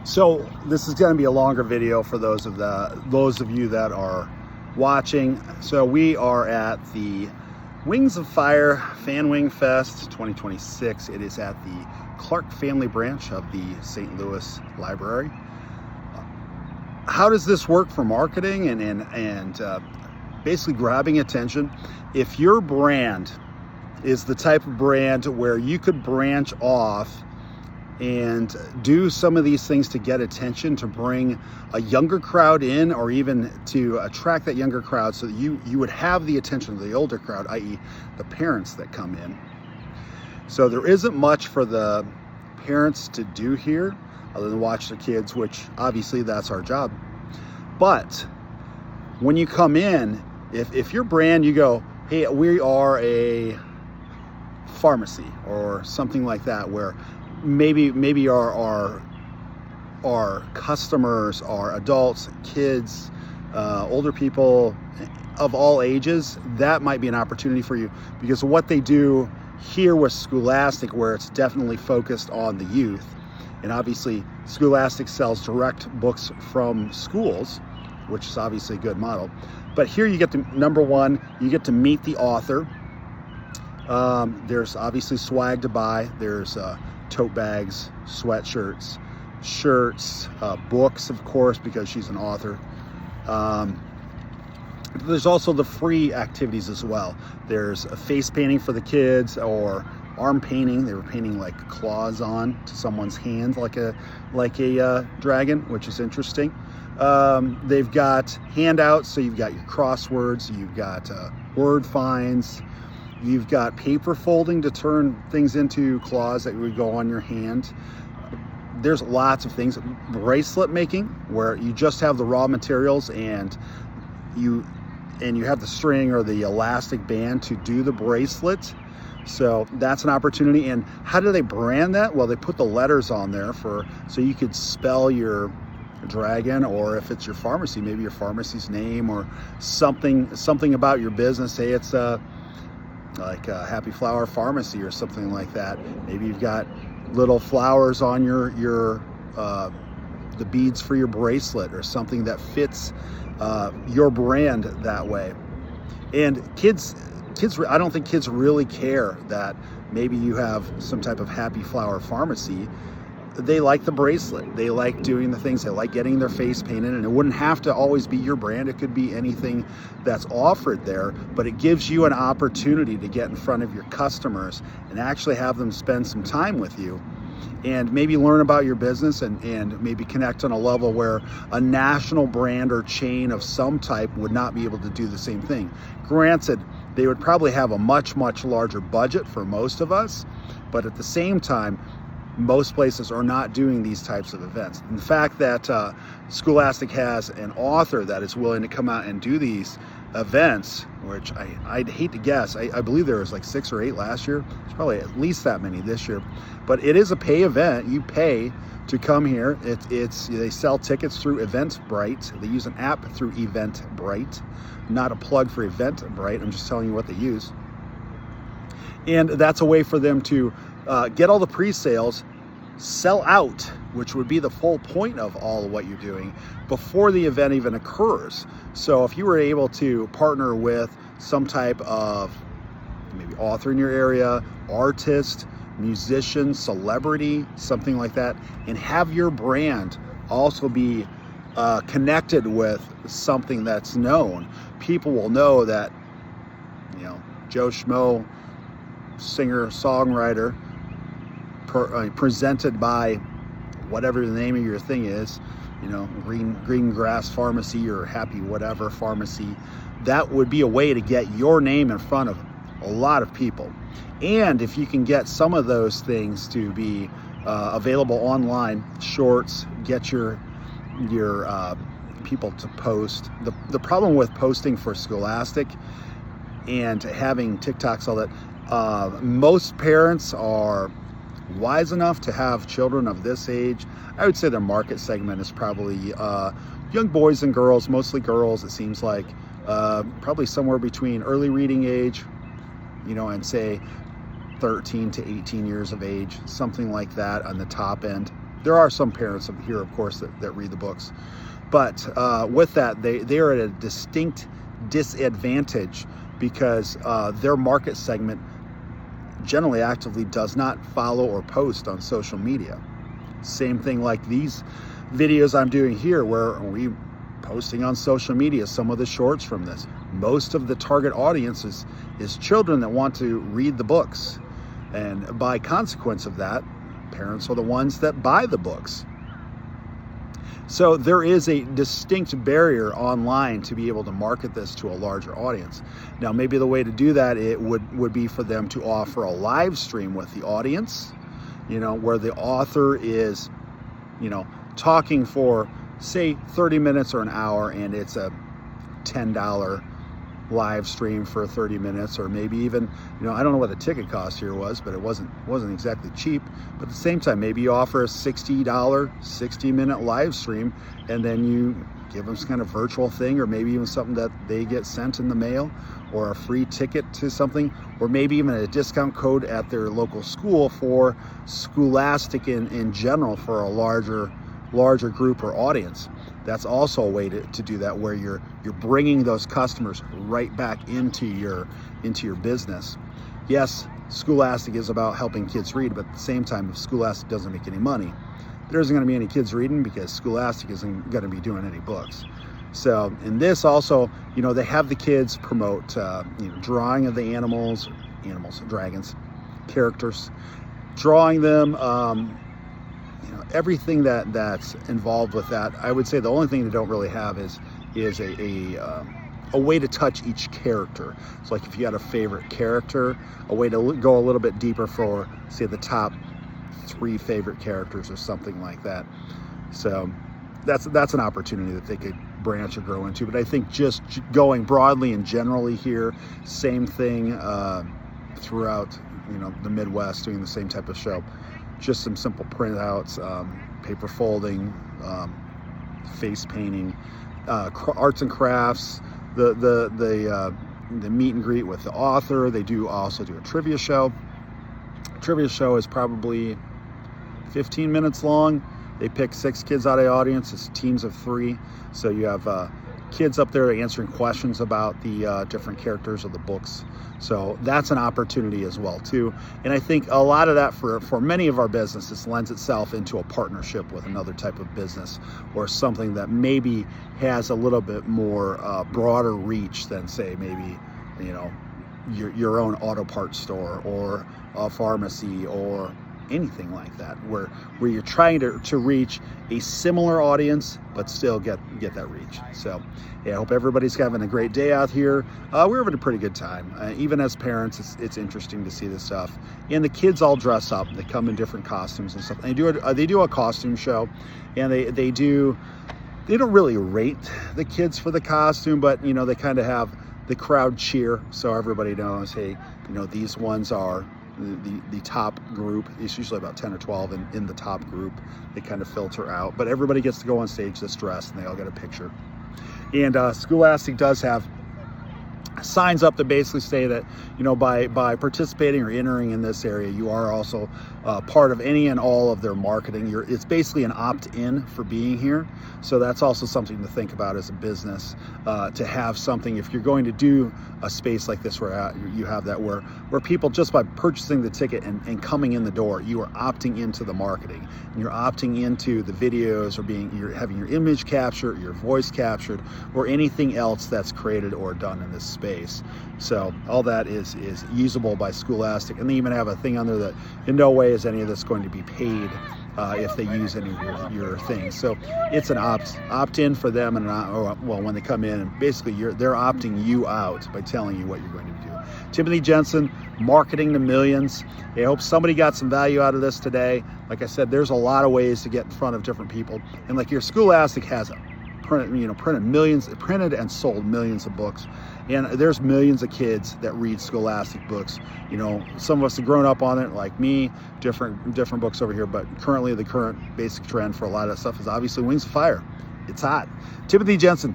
So this is going to be a longer video for those of you that are watching. So we are at the Wings of Fire Fan Wing Fest 2026. It is at the Clark family branch of the St. Louis Library. How does this work for marketing and basically grabbing attention? If your brand is the type of brand where you could branch off and do some of these things to get attention, to bring a younger crowd in, or even to attract that younger crowd so that you would have the attention of the older crowd, i.e. the parents that come in. So there isn't much for the parents to do here other than watch their kids, which obviously that's our job. But when you come in, if your brand, you go, hey, we are a pharmacy or something like that, where maybe our customers are adults, kids, older people of all ages, that might be an opportunity for you, because what they do here with Scholastic, where it's definitely focused on the youth, and obviously Scholastic sells direct books from schools, which is obviously a good model. But here you get to, number one, you get to meet the author. There's obviously swag to buy. There's tote bags, sweatshirts, shirts, books, of course, because she's an author. There's also the free activities as well. There's a face painting for the kids, or arm painting. They were painting like claws on to someone's hand, like a dragon, which is interesting. They've got handouts, so you've got your crosswords, you've got word finds, you've got paper folding to turn things into claws that would go on your hand. There's lots of things. Bracelet making, where you just have the raw materials and you have the string or the elastic band to do the bracelet. So that's an opportunity. And how do they brand that? Well, they put the letters on there so you could spell your dragon, or if it's your pharmacy, maybe your pharmacy's name or something about your business. Say it's like a Happy Flower Pharmacy or something like that. Maybe you've got little flowers on your the beads for your bracelet, or something that fits your brand that way. And kids, I don't think kids really care that maybe you have some type of Happy Flower Pharmacy. They like the bracelet. They like doing the things. They like getting their face painted, and it wouldn't have to always be your brand. It could be anything that's offered there, but it gives you an opportunity to get in front of your customers and actually have them spend some time with you, and maybe learn about your business, and maybe connect on a level where a national brand or chain of some type would not be able to do the same thing. Granted, they would probably have a much larger budget for most of us, but at the same time, most places are not doing these types of events. And the fact that Scholastic has an author that is willing to come out and do these events, which I'd hate to guess, I believe there was like 6 or 8 last year. There's probably at least that many this year. But it is a pay event. You pay to come here. They sell tickets through Eventbrite. They use an app through Eventbrite. Not a plug for Eventbrite. I'm just telling you what they use. And that's a way for them to get all the pre-sales, sell out, which would be the full point of all of what you're doing, before the event even occurs. So if you were able to partner with some type of maybe author in your area, artist, musician, celebrity, something like that, and have your brand also be connected with something that's known, people will know that, Joe Schmo, singer, songwriter, presented by whatever the name of your thing is, Green Grass Pharmacy or Happy whatever Pharmacy. That would be a way to get your name in front of a lot of people. And if you can get some of those things to be available online, shorts, get your people to post. The problem with posting for Scholastic and having TikToks, all that, most parents are wise enough to have children of this age. I would say their market segment is probably young boys and girls, mostly girls, it seems like, probably somewhere between early reading age, and say 13 to 18 years of age, something like that on the top end. There are some parents here, of course, that read the books, but with that, they are at a distinct disadvantage because their market segment generally actively does not follow or post on social media. Same thing like these videos I'm doing here, where we posting on social media some of the shorts from this. Most of the target audience is children that want to read the books, and by consequence of that, parents are the ones that buy the books. So there is a distinct barrier online to be able to market this to a larger audience. Now, maybe the way to do that, it would be for them to offer a live stream with the audience, where the author is, talking for, say, 30 minutes or an hour, and it's a $10 live stream for 30 minutes, or maybe even, I don't know what the ticket cost here was, but it wasn't exactly cheap. But at the same time, maybe you offer a $60 60-minute live stream, and then you give them some kind of virtual thing, or maybe even something that they get sent in the mail, or a free ticket to something, or maybe even a discount code at their local school for Scholastic in general for a larger group or audience. That's also a way to do that, where you're bringing those customers right back into your business. Yes, Scholastic is about helping kids read, but at the same time, if Scholastic doesn't make any money, there isn't going to be any kids reading, because Scholastic isn't going to be doing any books. So in this also, they have the kids promote drawing of the animals, dragons, characters, drawing them, everything that's involved with that. I would say the only thing they don't really have is a way to touch each character. So like if you had a favorite character, a way to go a little bit deeper for, say, the top 3 favorite characters or something like that. So that's an opportunity that they could branch or grow into. But I think just going broadly and generally here, same thing throughout the Midwest, doing the same type of show. Just some simple printouts, paper folding, face painting, arts and crafts, the meet and greet with the author. They also do a trivia show. Trivia show is probably 15 minutes long. They pick 6 kids out of the audience. It's teams of 3. So you have kids up there answering questions about the different characters of the books. So that's an opportunity as well too. And I think a lot of that for many of our businesses lends itself into a partnership with another type of business, or something that maybe has a little bit more broader reach than, say, maybe your own auto parts store or a pharmacy or anything like that, where you're trying to reach a similar audience but still get that reach. So yeah, I hope everybody's having a great day out here. We're having a pretty good time. Even as parents, it's interesting to see this stuff. And the kids all dress up. They come in different costumes and stuff. And they do a costume show, and they don't really rate the kids for the costume, but they kind of have the crowd cheer, so everybody knows, hey, these ones are the top group. It's usually about 10 or 12 in the top group. They kind of filter out, but everybody gets to go on stage this dressed, and they all get a picture. And Scholastic does have signs up that basically say that by participating or entering in this area, you are also part of any and all of their marketing. It's basically an opt-in for being here. So that's also something to think about as a business, to have something, if you're going to do a space like this where you have that, where people, just by purchasing the ticket and coming in the door, you are opting into the marketing, and you're opting into the videos, or you're having your image captured, your voice captured, or anything else that's created or done in this space. So all that is usable by Scholastic, and they even have a thing on there that in no way is any of this going to be paid if they use any of your things. So it's an opt-in for them, and when they come in, and basically they're opting you out by telling you what you're going to do. Timothy Jensen, Marketing to Millions. I hope somebody got some value out of this today. Like I said, there's a lot of ways to get in front of different people, and like your Scholastic has printed and sold millions of books, and there's millions of kids that read Scholastic books. Some of us have grown up on it, like me, different books over here, but currently the current basic trend for a lot of that stuff is obviously Wings of Fire. It's hot. Timothy Jensen.